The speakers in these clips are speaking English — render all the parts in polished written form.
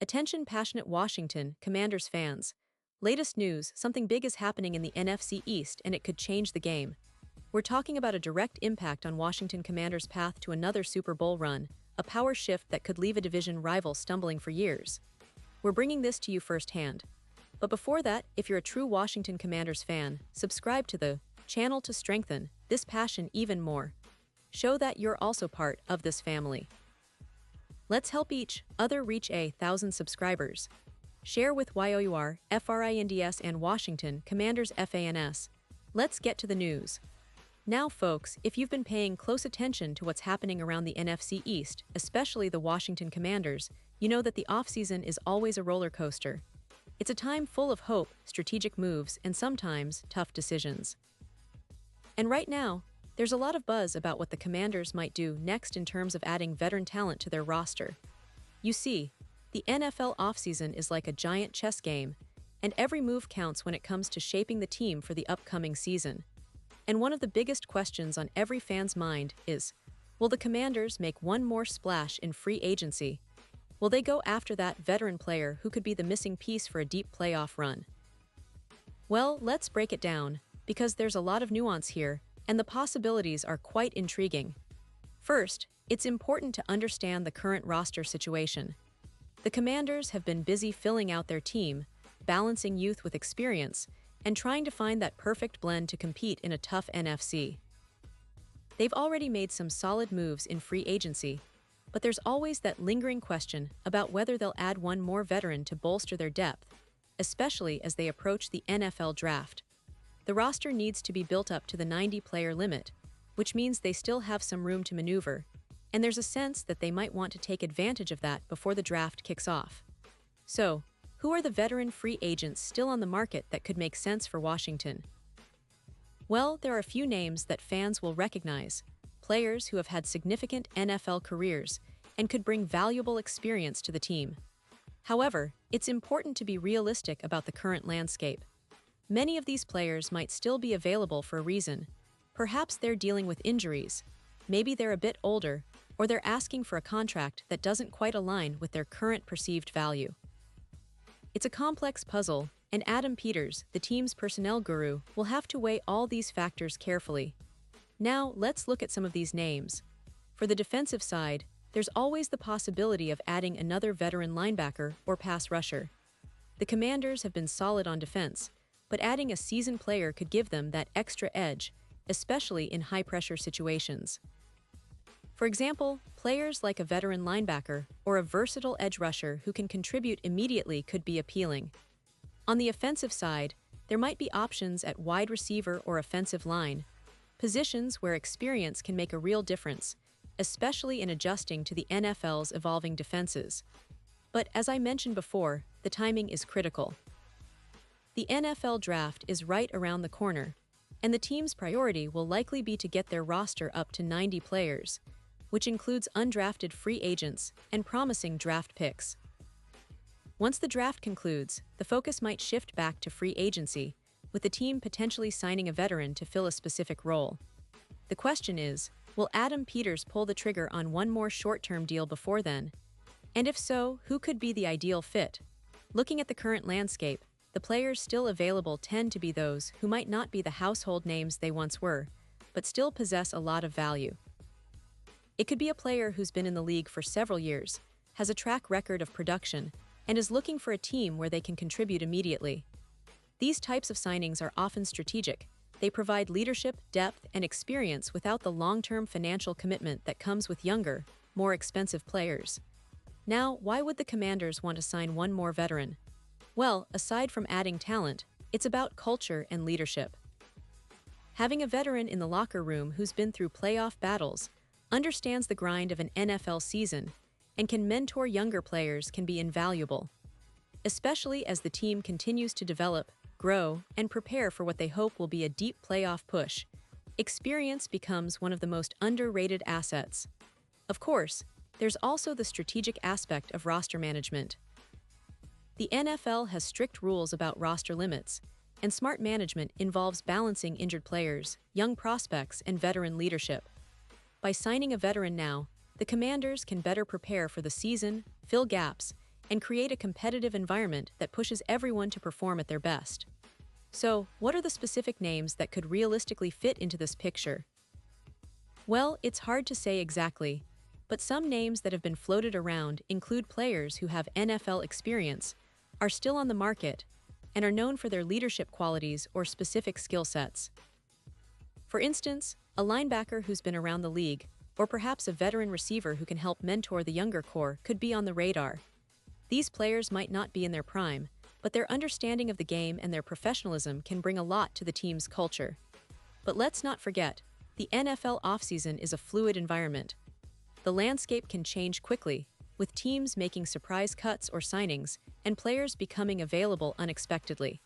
Attention passionate Washington Commanders fans. Latest news, something big is happening in the NFC East and it could change the game. We're talking about a direct impact on Washington Commanders' path to another Super Bowl run, a power shift that could leave a division rival stumbling for years. We're bringing this to you firsthand. But before that, if you're a true Washington Commanders fan, subscribe to the channel to strengthen this passion even more. Show that you're also part of this family. Let's help each other reach 1,000 subscribers. Share with YOUR, FRINDS and Washington Commanders FANS. Let's get to the news. Now folks, if you've been paying close attention to what's happening around the NFC East, especially the Washington Commanders, you know that the offseason is always a roller coaster. It's a time full of hope, strategic moves, and sometimes tough decisions. And right now, there's a lot of buzz about what the Commanders might do next in terms of adding veteran talent to their roster. You see, the NFL offseason is like a giant chess game, and every move counts when it comes to shaping the team for the upcoming season. And one of the biggest questions on every fan's mind is, will the Commanders make one more splash in free agency? Will they go after that veteran player who could be the missing piece for a deep playoff run? Well, let's break it down, because there's a lot of nuance here, and the possibilities are quite intriguing. First, it's important to understand the current roster situation. The Commanders have been busy filling out their team, balancing youth with experience, and trying to find that perfect blend to compete in a tough NFC. They've already made some solid moves in free agency, but there's always that lingering question about whether they'll add one more veteran to bolster their depth, especially as they approach the NFL draft. The roster needs to be built up to the 90-player limit, which means they still have some room to maneuver, and there's a sense that they might want to take advantage of that before the draft kicks off. So, who are the veteran free agents still on the market that could make sense for Washington? Well, there are a few names that fans will recognize, players who have had significant NFL careers and could bring valuable experience to the team. However, it's important to be realistic about the current landscape. Many of these players might still be available for a reason. Perhaps they're dealing with injuries, maybe they're a bit older, or they're asking for a contract that doesn't quite align with their current perceived value. It's a complex puzzle, and Adam Peters, the team's personnel guru, will have to weigh all these factors carefully. Now, let's look at some of these names. For the defensive side, there's always the possibility of adding another veteran linebacker or pass rusher. The Commanders have been solid on defense, but adding a seasoned player could give them that extra edge, especially in high-pressure situations. For example, players like a veteran linebacker or a versatile edge rusher who can contribute immediately could be appealing. On the offensive side, there might be options at wide receiver or offensive line, positions where experience can make a real difference, especially in adjusting to the NFL's evolving defenses. But as I mentioned before, the timing is critical. The NFL draft is right around the corner, and the team's priority will likely be to get their roster up to 90 players, which includes undrafted free agents and promising draft picks. Once the draft concludes, the focus might shift back to free agency, with the team potentially signing a veteran to fill a specific role. The question is, will Adam Peters pull the trigger on one more short-term deal before then? And if so, who could be the ideal fit? Looking at the current landscape, the players still available tend to be those who might not be the household names they once were, but still possess a lot of value. It could be a player who's been in the league for several years, has a track record of production, and is looking for a team where they can contribute immediately. These types of signings are often strategic. They provide leadership, depth, and experience without the long-term financial commitment that comes with younger, more expensive players. Now, why would the Commanders want to sign one more veteran? Well, aside from adding talent, it's about culture and leadership. Having a veteran in the locker room who's been through playoff battles, understands the grind of an NFL season, and can mentor younger players can be invaluable. Especially as the team continues to develop, grow, and prepare for what they hope will be a deep playoff push, experience becomes one of the most underrated assets. Of course, there's also the strategic aspect of roster management. The NFL has strict rules about roster limits, and smart management involves balancing injured players, young prospects, and veteran leadership. By signing a veteran now, the Commanders can better prepare for the season, fill gaps, and create a competitive environment that pushes everyone to perform at their best. So, what are the specific names that could realistically fit into this picture? Well, it's hard to say exactly, but some names that have been floated around include players who have NFL experience, are still on the market, and are known for their leadership qualities or specific skill sets. For instance, a linebacker who's been around the league, or perhaps a veteran receiver who can help mentor the younger core, could be on the radar. These players might not be in their prime, but their understanding of the game and their professionalism can bring a lot to the team's culture. But let's not forget, the NFL offseason is a fluid environment. The landscape can change quickly, with teams making surprise cuts or signings, and players becoming available unexpectedly.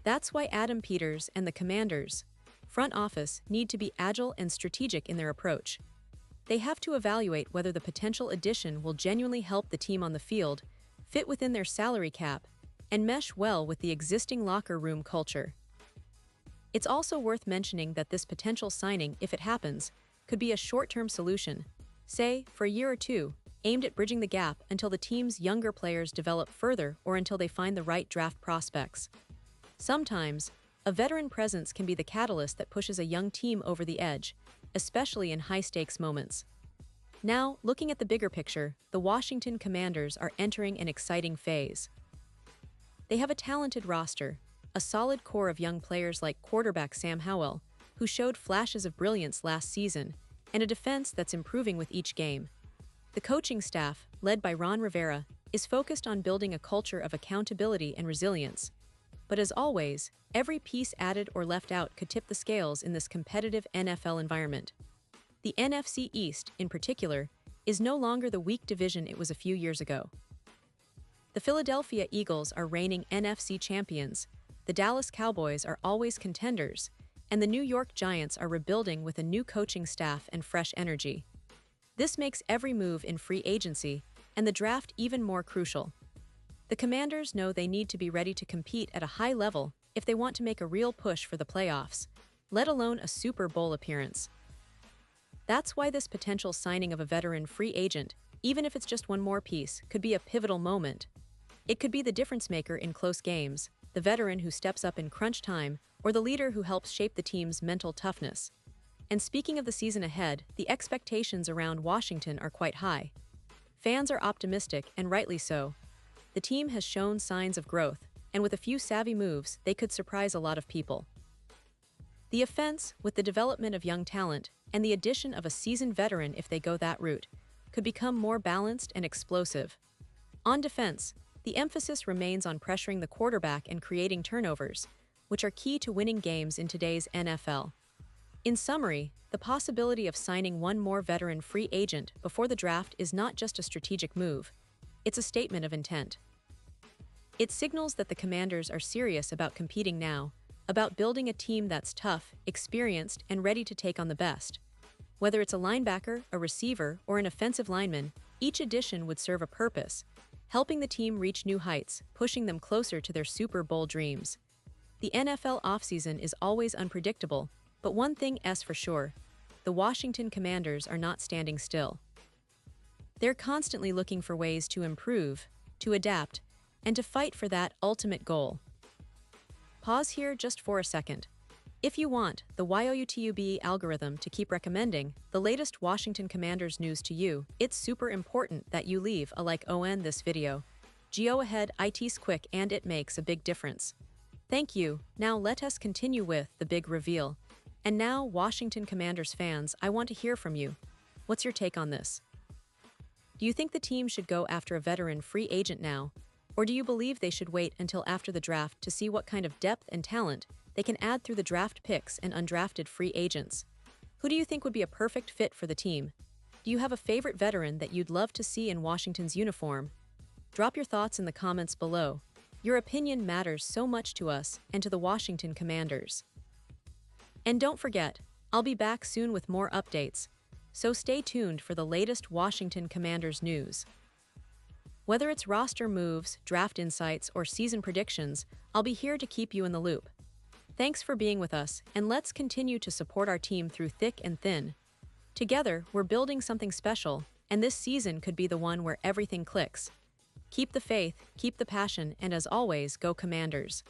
That's why Adam Peters and the Commanders' front office need to be agile and strategic in their approach. They have to evaluate whether the potential addition will genuinely help the team on the field, fit within their salary cap, and mesh well with the existing locker room culture. It's also worth mentioning that this potential signing, if it happens, could be a short-term solution, say, for a year or two, aimed at bridging the gap until the team's younger players develop further or until they find the right draft prospects. Sometimes, a veteran presence can be the catalyst that pushes a young team over the edge, especially in high-stakes moments. Now, looking at the bigger picture, the Washington Commanders are entering an exciting phase. They have a talented roster, a solid core of young players like quarterback Sam Howell, who showed flashes of brilliance last season, and a defense that's improving with each game. The coaching staff, led by Ron Rivera, is focused on building a culture of accountability and resilience. But as always, every piece added or left out could tip the scales in this competitive NFL environment. The NFC East, in particular, is no longer the weak division it was a few years ago. The Philadelphia Eagles are reigning NFC champions, the Dallas Cowboys are always contenders, and the New York Giants are rebuilding with a new coaching staff and fresh energy. This makes every move in free agency and the draft even more crucial. The Commanders know they need to be ready to compete at a high level if they want to make a real push for the playoffs, let alone a Super Bowl appearance. That's why this potential signing of a veteran free agent, even if it's just one more piece, could be a pivotal moment. It could be the difference-maker in close games, the veteran who steps up in crunch time, or the leader who helps shape the team's mental toughness. And speaking of the season ahead, the expectations around Washington are quite high. Fans are optimistic, and rightly so. The team has shown signs of growth, and with a few savvy moves, they could surprise a lot of people. The offense, with the development of young talent, and the addition of a seasoned veteran if they go that route, could become more balanced and explosive. On defense, the emphasis remains on pressuring the quarterback and creating turnovers, which are key to winning games in today's NFL. In summary, the possibility of signing one more veteran free agent before the draft is not just a strategic move, it's a statement of intent. It signals that the Commanders are serious about competing now, about building a team that's tough, experienced, and ready to take on the best. Whether it's a linebacker, a receiver, or an offensive lineman, each addition would serve a purpose, helping the team reach new heights, pushing them closer to their Super Bowl dreams. The NFL offseason is always unpredictable, but one thing is for sure, the Washington Commanders are not standing still. They're constantly looking for ways to improve, to adapt, and to fight for that ultimate goal. Pause here just for a second. If you want the YouTube algorithm to keep recommending the latest Washington Commanders news to you, it's super important that you leave a like on this video. Go ahead, it's quick and it makes a big difference. Thank you. Now let us continue with the big reveal. And now, Washington Commanders fans, I want to hear from you. What's your take on this? Do you think the team should go after a veteran free agent now, or do you believe they should wait until after the draft to see what kind of depth and talent they can add through the draft picks and undrafted free agents? Who do you think would be a perfect fit for the team? Do you have a favorite veteran that you'd love to see in Washington's uniform? Drop your thoughts in the comments below. Your opinion matters so much to us and to the Washington Commanders. And don't forget, I'll be back soon with more updates, so stay tuned for the latest Washington Commanders news. Whether it's roster moves, draft insights, or season predictions, I'll be here to keep you in the loop. Thanks for being with us, and let's continue to support our team through thick and thin. Together, we're building something special, and this season could be the one where everything clicks. Keep the faith, keep the passion, and as always, go Commanders.